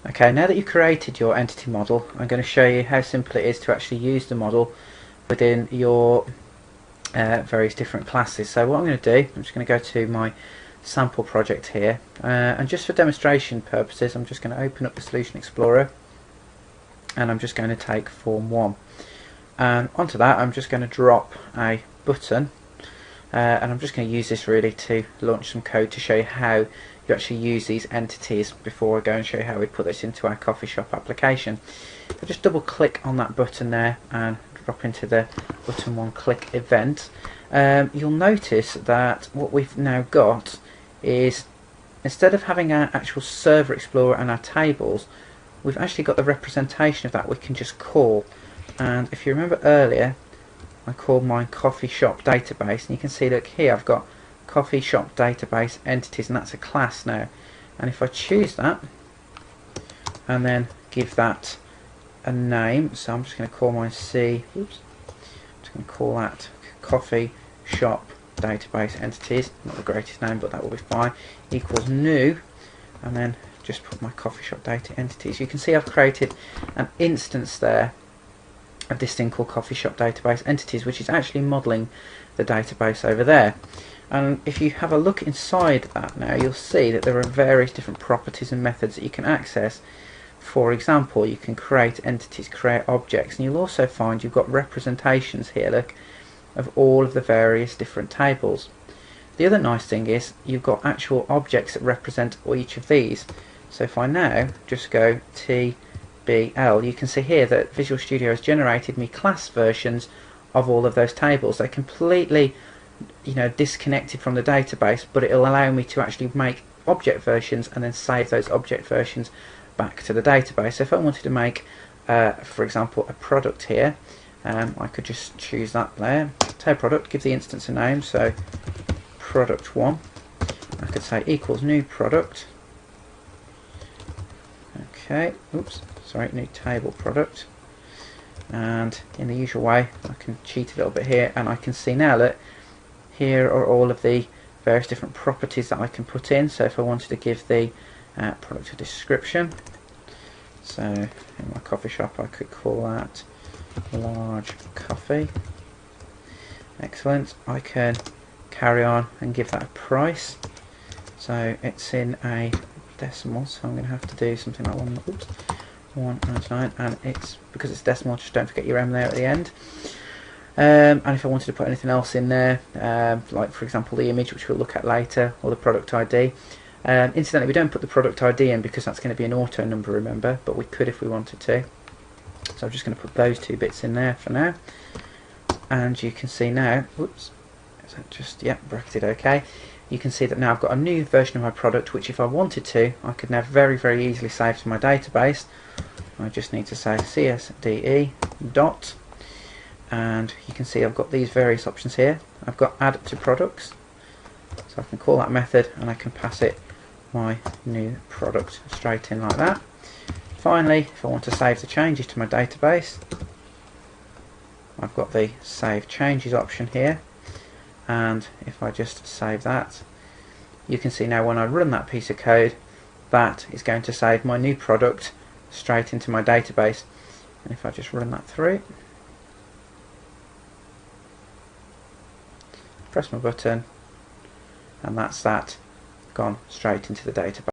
Okay, now that you've created your entity model, I'm going to show you how simple it is to actually use the model within your various different classes. So what I'm going to do, I'm just going to go to my sample project here, and just for demonstration purposes I'm just going to open up the Solution Explorer, and I'm just going to take Form 1, and onto that I'm just going to drop a button, and I'm just going to use this really to launch some code to show you how you actually use these entities before I go and show you how we put this into our coffee shop application. If I just double click on that button there and drop into the button 1 click event, you'll notice that what we've now got is, instead of having our actual server explorer and our tables, we've actually got the representation of that we can just call. And if you remember earlier, I called mine coffee shop database, and you can see, look here, I've got coffee shop database entities, and that's a class now. And if I choose that and then give that a name, so I'm just going to call mine I'm just going to call that coffee shop database entities, not the greatest name but that will be fine, equals new, and then just put my coffee shop data entities. You can see I've created an instance there of this thing called coffee shop database entities, which is actually modelling the database over there. And if you have a look inside that now, you'll see that there are various different properties and methods that you can access. For example, you can create entities, create objects, and you'll also find you've got representations here, look, of all of the various different tables. The other nice thing is you've got actual objects that represent each of these. So if I now just go TBL, you can see here that Visual Studio has generated me class versions of all of those tables. They're completely disconnected from the database, but it'll allow me to actually make object versions and then save those object versions back to the database. So if I wanted to make for example a product here, I could just choose that there, say product, give the instance a name, so product 1. I could say equals new product, okay, oops, sorry, new table product, and in the usual way I can cheat a little bit here, and I can see now that here are all of the various different properties that I can put in. So if I wanted to give the product a description, so in my coffee shop I could call that large coffee. Excellent. I can carry on and give that a price. So it's in a decimal, so I'm going to have to do something like 1.99, and it's because it's decimal, just don't forget your M there at the end. And if I wanted to put anything else in there, like for example the image, which we'll look at later, or the product ID. Incidentally, we don't put the product ID in because that's going to be an auto number, remember, but we could if we wanted to. So I'm just going to put those two bits in there for now. And you can see now, whoops, is that just, yeah, bracketed okay. You can see that now I've got a new version of my product, which if I wanted to, I could now very easily save to my database. I just need to say CSDE dot, and you can see I've got these various options here. I've got add to products, so I can call that method and I can pass it my new product straight in like that. Finally, if I want to save the changes to my database, I've got the save changes option here, and if I just save that, you can see now when I run that piece of code, that is going to save my new product straight into my database. And if I just run that through, press my button, and that's that gone straight into the database.